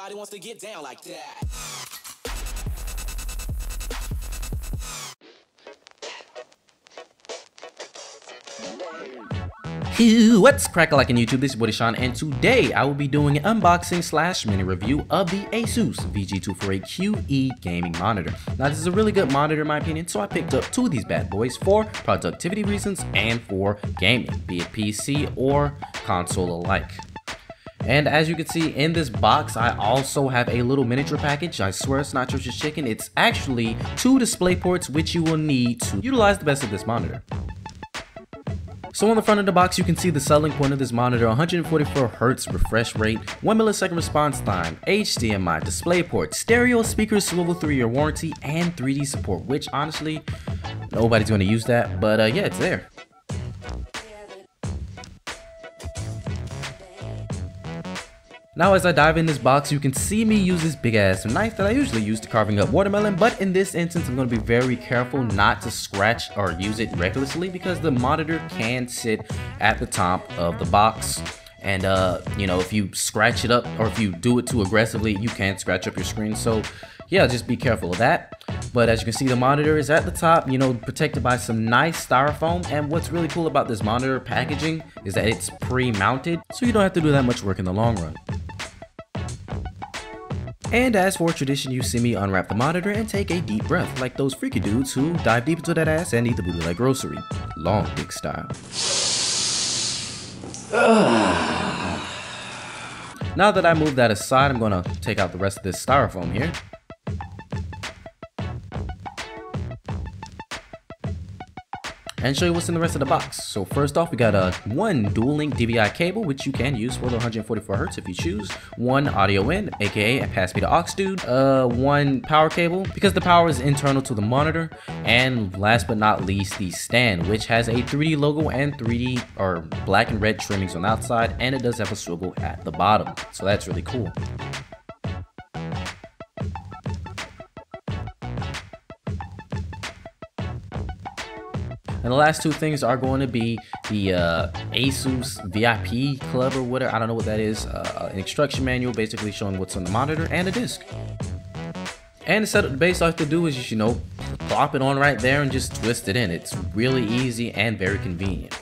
Everybody wants to get down like that. What's crack-a-lackin' YouTube? This is your buddy Sean, and today I will be doing an unboxing slash mini review of the Asus VG248QE gaming monitor. Now this is a really good monitor in my opinion, so I picked up two of these bad boys for productivity reasons and for gaming, be it PC or console alike. And as you can see in this box, I also have a little miniature package. I swear it's not Church's Chicken. It's actually two DisplayPorts which you will need to utilize the best of this monitor. So on the front of the box, you can see the selling point of this monitor: 144Hz refresh rate, 1 millisecond response time, HDMI, DisplayPort, stereo speakers, swivel 3-year warranty, and 3D support, which honestly, nobody's going to use that, but yeah, it's there. Now as I dive in this box, you can see me use this big ass knife that I usually use to carving up watermelon, but in this instance I'm going to be very careful not to scratch or use it recklessly because the monitor can sit at the top of the box, and you know, if you scratch it up or if you do it too aggressively, you can scratch up your screen. So yeah, just be careful of that. But as you can see, the monitor is at the top, you know, protected by some nice styrofoam. And what's really cool about this monitor packaging is that it's pre-mounted, so you don't have to do that much work in the long run. And as for tradition, you see me unwrap the monitor and take a deep breath, like those freaky dudes who dive deep into that ass and eat the booty like grocery, long dick style. Now that I moved that aside, I'm gonna take out the rest of this styrofoam here. And show you what's in the rest of the box. So first off, we got one dual link DVI cable, which you can use for the 144Hz if you choose. One audio in, aka a pass me to aux dude. One power cable, because the power is internal to the monitor. And last but not least, the stand, which has a 3D logo and 3D or black and red trimmings on the outside, and it does have a swivel at the bottom. So that's really cool. And the last two things are going to be the ASUS VIP Club or whatever, I don't know what that is, an instruction manual basically showing what's on the monitor, and a disc. And the setup, the base all you have to do is just, you know, plop it on right there and just twist it in. It's really easy and very convenient.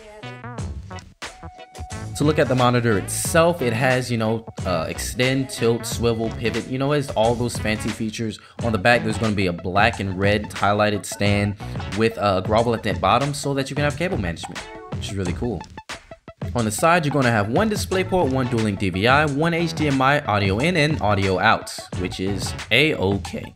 To look at the monitor itself, it has, you know, extend, tilt, swivel, pivot, you know, it has all those fancy features. On the back, there's going to be a black and red highlighted stand with a grovel at the bottom so that you can have cable management, which is really cool. On the side, you're going to have one DisplayPort, one dual link DVI, one HDMI audio in and audio out, which is A-OK.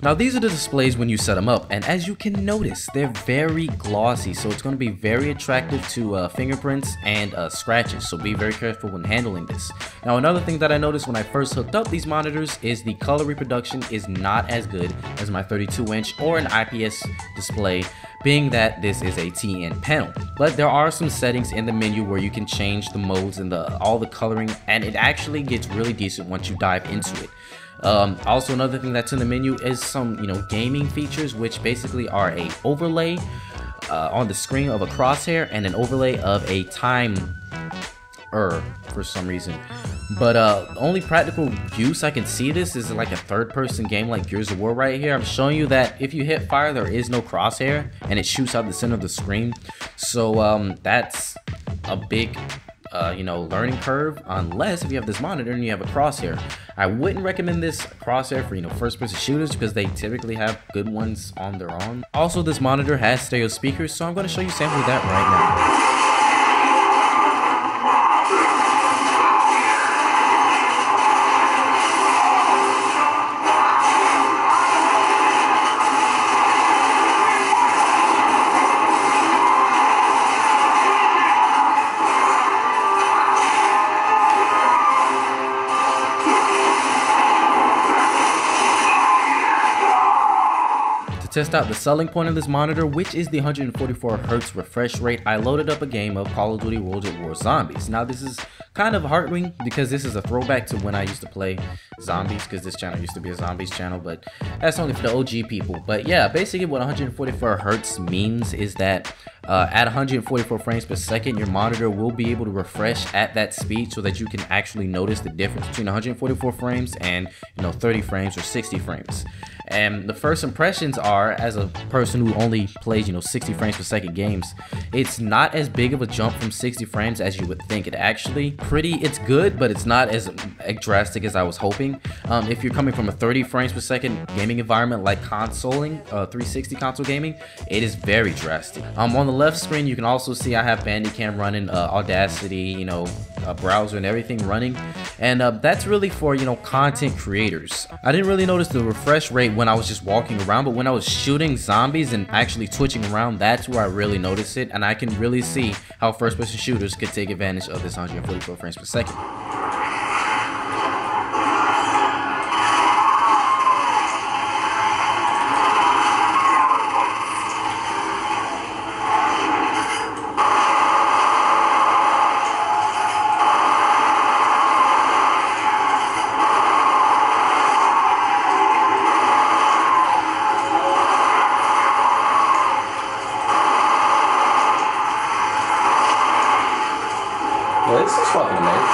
Now these are the displays when you set them up, and as you can notice, they're very glossy, so it's going to be very attractive to fingerprints and scratches, so be very careful when handling this. Now another thing that I noticed when I first hooked up these monitors is the color reproduction is not as good as my 32-inch or an IPS display, being that this is a TN panel. But there are some settings in the menu where you can change the modes and all the coloring, and it actually gets really decent once you dive into it. Also another thing that's in the menu is some, you know, gaming features, which basically are a overlay on the screen of a crosshair and an overlay of a timer for some reason. But the only practical use I can see this is like a third-person game like Gears of War right here. I'm showing you that if you hit fire, there is no crosshair and it shoots out the center of the screen. So that's a big you know, learning curve, unless if you have this monitor and you have a crosshair. I wouldn't recommend this crosshair for, you know, first-person shooters because they typically have good ones on their own. Also, this monitor has stereo speakers, so I'm going to show you a sample of that right now. Test out the selling point of this monitor, which is the 144Hz refresh rate, I loaded up a game of Call of Duty World at War Zombies. Now this is kind of heartening because this is a throwback to when I used to play zombies, because this channel used to be a zombies channel, but that's only for the OG people. But yeah, basically what 144 hertz means is that at 144 frames per second, your monitor will be able to refresh at that speed so that you can actually notice the difference between 144 frames and 30 frames or 60 frames. And the first impressions are, as a person who only plays 60 frames per second games, it's not as big of a jump from 60 frames as you would think. It's good, but it's not as drastic as I was hoping. If you're coming from a 30 frames per second gaming environment like consoling, 360 console gaming, it is very drastic. On the left screen, you can also see I have Bandicam running, Audacity, browser and everything running, and that's really for content creators. I didn't really notice the refresh rate when I was just walking around, but when I was shooting zombies and actually twitching around, that's where I really noticed it, and I can really see how first-person shooters could take advantage of this 144 frames per second. Yeah, this is fucking amazing.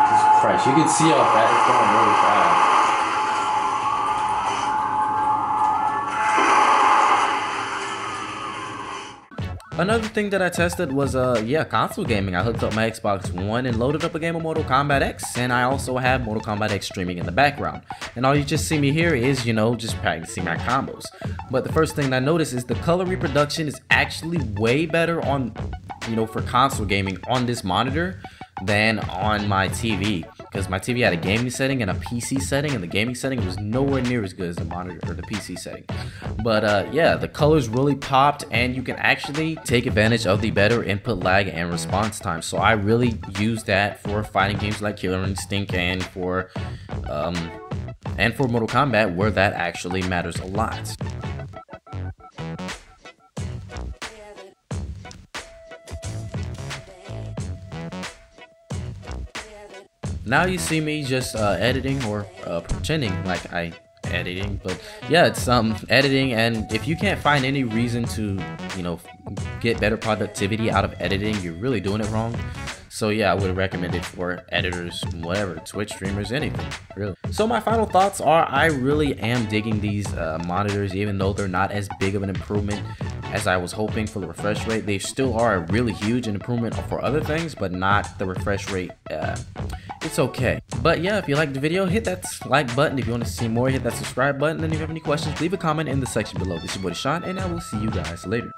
Jesus Christ, you can see how fast it's going really fast. Another thing that I tested was console gaming. I hooked up my Xbox One and loaded up a game of Mortal Kombat X, and I also have Mortal Kombat X streaming in the background. And all you just see me here is, just practicing my combos. But the first thing I noticed is the color reproduction is actually way better on, for console gaming on this monitor than on my TV, because my TV had a gaming setting and a PC setting, and the gaming setting was nowhere near as good as the monitor or the PC setting. But yeah, the colors really popped, and you can actually take advantage of the better input lag and response time. So I really use that for fighting games like Killer Instinct and for Mortal Kombat, where that actually matters a lot. Now you see me just editing or pretending like I editing, but yeah, it's editing, and if you can't find any reason to get better productivity out of editing, you're really doing it wrong. So yeah, I would recommend it for editors, whatever, Twitch streamers, anything, really. So my final thoughts are, I really am digging these monitors, even though they're not as big of an improvement as I was hoping for the refresh rate. They still are a really huge improvement for other things, but not the refresh rate. It's okay. But yeah, if you liked the video, hit that like button. If you want to see more, hit that subscribe button. And if you have any questions, leave a comment in the section below. This is your boy Sean, and I will see you guys later.